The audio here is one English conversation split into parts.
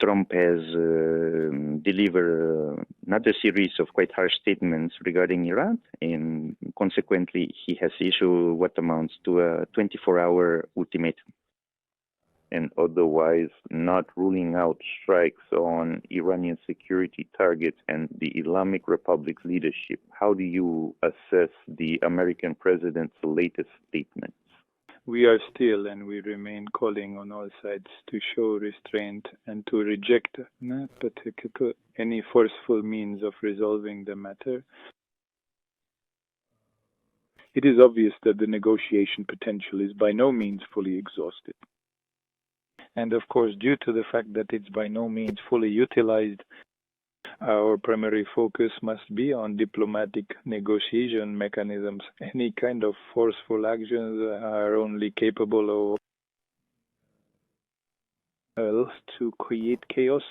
Trump has delivered another series of quite harsh statements regarding Iran, and consequently, he has issued what amounts to a 24-hour ultimatum, and otherwise not ruling out strikes on Iranian security targets and the Islamic Republic's leadership. How do you assess the American president's latest statements? We are still and we remain calling on all sides to show restraint and to reject any forceful means of resolving the matter. It is obvious that the negotiation potential is by no means fully exhausted. And of course, due to the fact that it's by no means fully utilized, our primary focus must be on diplomatic negotiation mechanisms. Any kind of forceful actions are only capable of to create chaos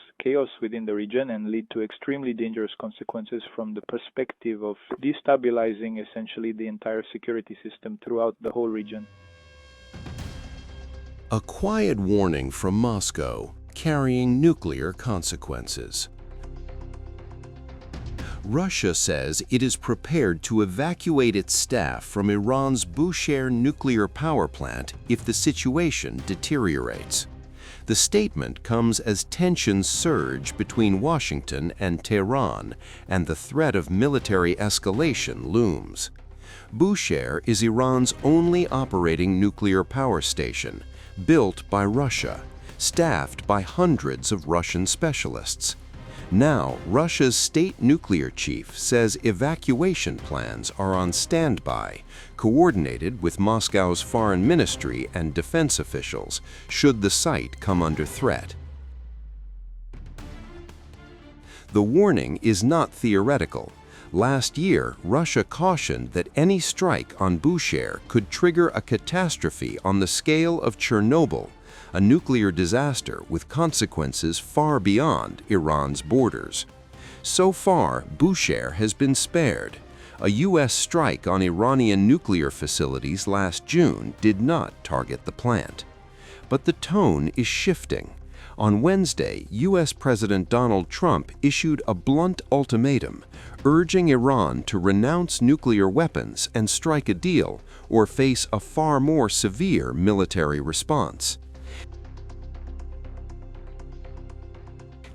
within the region and lead to extremely dangerous consequences from the perspective of destabilizing essentially the entire security system throughout the whole region. A quiet warning from Moscow carrying nuclear consequences. Russia says it is prepared to evacuate its staff from Iran's Bushehr nuclear power plant if the situation deteriorates. The statement comes as tensions surge between Washington and Tehran, and the threat of military escalation looms. Bushehr is Iran's only operating nuclear power station, built by Russia, staffed by hundreds of Russian specialists. Now, Russia's state nuclear chief says evacuation plans are on standby, coordinated with Moscow's foreign ministry and defense officials, should the site come under threat. The warning is not theoretical. Last year, Russia cautioned that any strike on Bushehr could trigger a catastrophe on the scale of Chernobyl, a nuclear disaster with consequences far beyond Iran's borders. So far, Bushehr has been spared. A U.S. strike on Iranian nuclear facilities last June did not target the plant. But the tone is shifting. On Wednesday, U.S. President Donald Trump issued a blunt ultimatum, urging Iran to renounce nuclear weapons and strike a deal, or face a far more severe military response.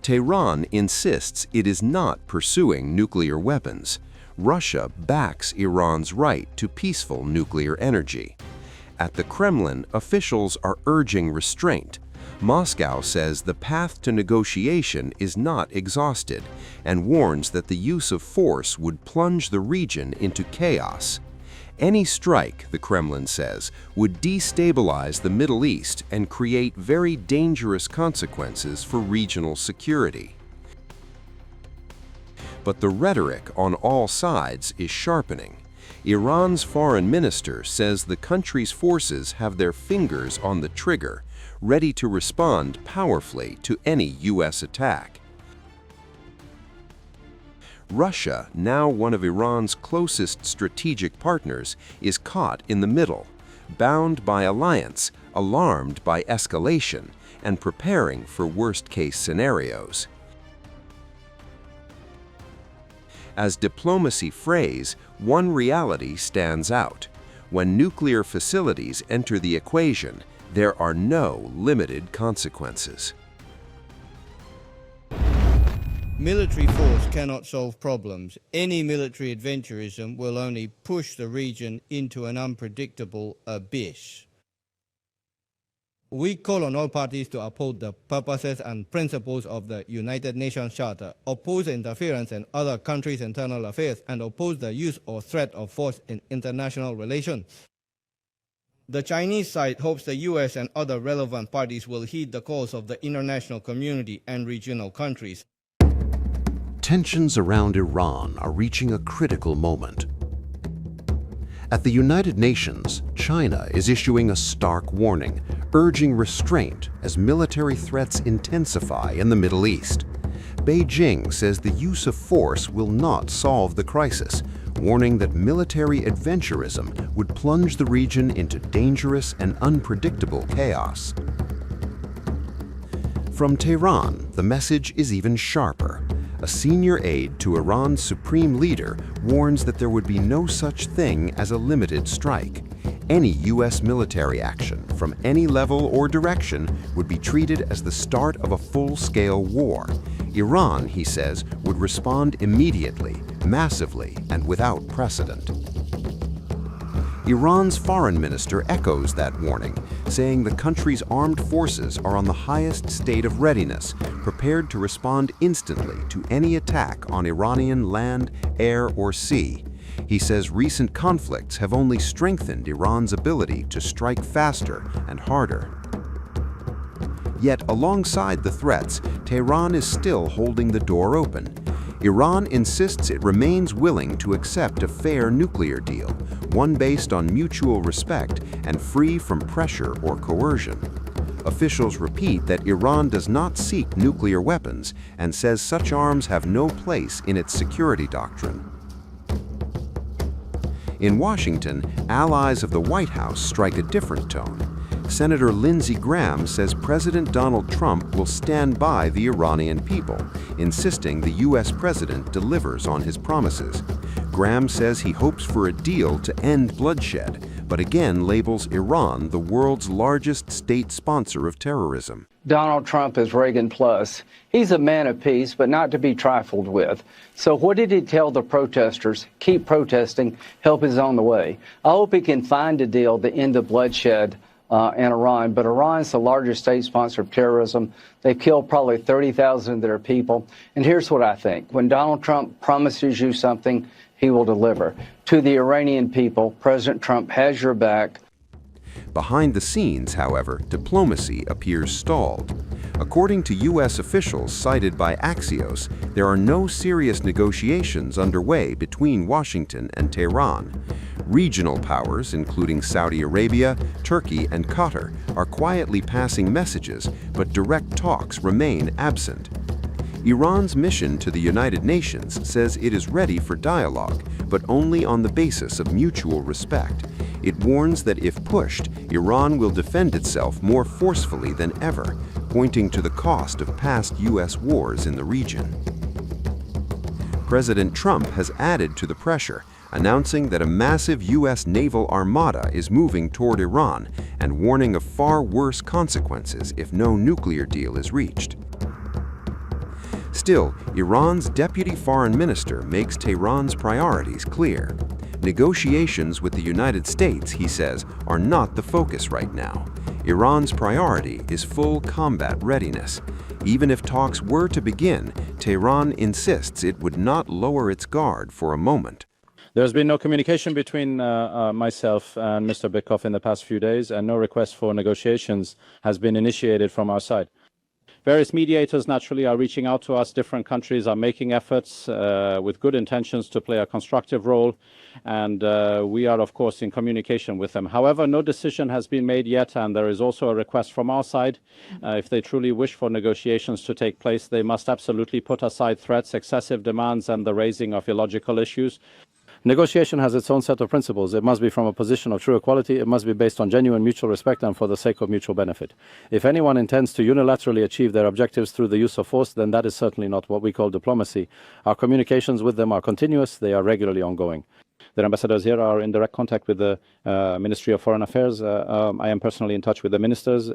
Tehran insists it is not pursuing nuclear weapons. Russia backs Iran's right to peaceful nuclear energy. At the Kremlin, officials are urging restraint. Moscow says the path to negotiation is not exhausted and warns that the use of force would plunge the region into chaos. Any strike, the Kremlin says, would destabilize the Middle East and create very dangerous consequences for regional security. But the rhetoric on all sides is sharpening. Iran's foreign minister says the country's forces have their fingers on the trigger, ready to respond powerfully to any U.S. attack. Russia, now one of Iran's closest strategic partners, is caught in the middle, bound by alliance, alarmed by escalation, and preparing for worst-case scenarios. As diplomacy frays, one reality stands out. When nuclear facilities enter the equation, there are no limited consequences. Military force cannot solve problems. Any military adventurism will only push the region into an unpredictable abyss. We call on all parties to uphold the purposes and principles of the United Nations Charter, oppose interference in other countries' internal affairs, and oppose the use or threat of force in international relations. The Chinese side hopes the U.S. and other relevant parties will heed the calls of the international community and regional countries. Tensions around Iran are reaching a critical moment. At the United Nations, China is issuing a stark warning, urging restraint as military threats intensify in the Middle East. Beijing says the use of force will not solve the crisis, warning that military adventurism would plunge the region into dangerous and unpredictable chaos. From Tehran, the message is even sharper. A senior aide to Iran's supreme leader warns that there would be no such thing as a limited strike. Any U.S. military action from any level or direction would be treated as the start of a full-scale war. Iran, he says, would respond immediately, massively, and without precedent. Iran's foreign minister echoes that warning, saying the country's armed forces are on the highest state of readiness, prepared to respond instantly to any attack on Iranian land, air, or sea. He says recent conflicts have only strengthened Iran's ability to strike faster and harder. Yet, alongside the threats, Tehran is still holding the door open. Iran insists it remains willing to accept a fair nuclear deal, one based on mutual respect and free from pressure or coercion. Officials repeat that Iran does not seek nuclear weapons and says such arms have no place in its security doctrine. In Washington, allies of the White House strike a different tone. Senator Lindsey Graham says President Donald Trump will stand by the Iranian people, insisting the U.S. president delivers on his promises. Graham says he hopes for a deal to end bloodshed, but again labels Iran the world's largest state sponsor of terrorism. Donald Trump is Reagan plus. He's a man of peace, but not to be trifled with. So what did he tell the protesters? Keep protesting. Help is on the way. I hope he can find a deal to end the bloodshed in Iran, but Iran's the largest state sponsor of terrorism. They've killed probably 30,000 of their people. And here's what I think. When Donald Trump promises you something, he will deliver. To the Iranian people, President Trump has your back. Behind the scenes, however, diplomacy appears stalled. According to U.S. officials cited by Axios, there are no serious negotiations underway between Washington and Tehran. Regional powers, including Saudi Arabia, Turkey, and Qatar, are quietly passing messages, but direct talks remain absent. Iran's mission to the United Nations says it is ready for dialogue, but only on the basis of mutual respect. It warns that if pushed, Iran will defend itself more forcefully than ever, pointing to the cost of past U.S. wars in the region. President Trump has added to the pressure, announcing that a massive U.S. naval armada is moving toward Iran and warning of far worse consequences if no nuclear deal is reached. Still, Iran's deputy foreign minister makes Tehran's priorities clear. Negotiations with the United States, he says, are not the focus right now. Iran's priority is full combat readiness. Even if talks were to begin, Tehran insists it would not lower its guard for a moment. There's been no communication between myself and Mr. Bikov in the past few days, and no request for negotiations has been initiated from our side. Various mediators naturally are reaching out to us. Different countries are making efforts with good intentions to play a constructive role, and we are, of course, in communication with them. However, no decision has been made yet, and there is also a request from our side. If they truly wish for negotiations to take place, they must absolutely put aside threats, excessive demands, and the raising of illogical issues. Negotiation has its own set of principles. It must be from a position of true equality. It must be based on genuine mutual respect and for the sake of mutual benefit. If anyone intends to unilaterally achieve their objectives through the use of force, then that is certainly not what we call diplomacy. Our communications with them are continuous. They are regularly ongoing. Their ambassadors here are in direct contact with the Ministry of Foreign Affairs. I am personally in touch with the ministers.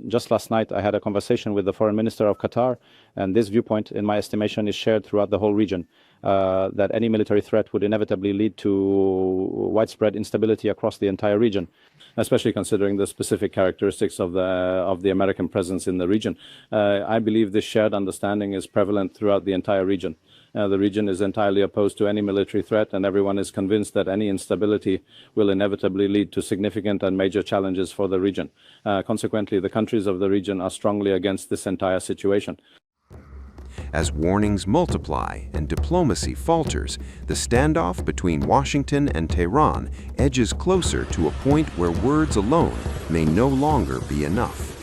Just last night, I had a conversation with the Foreign Minister of Qatar, and this viewpoint, in my estimation, is shared throughout the whole region. That any military threat would inevitably lead to widespread instability across the entire region, especially considering the specific characteristics of the American presence in the region. I believe this shared understanding is prevalent throughout the entire region. The region is entirely opposed to any military threat, and everyone is convinced that any instability will inevitably lead to significant and major challenges for the region. Consequently, the countries of the region are strongly against this entire situation. As warnings multiply and diplomacy falters, the standoff between Washington and Tehran edges closer to a point where words alone may no longer be enough.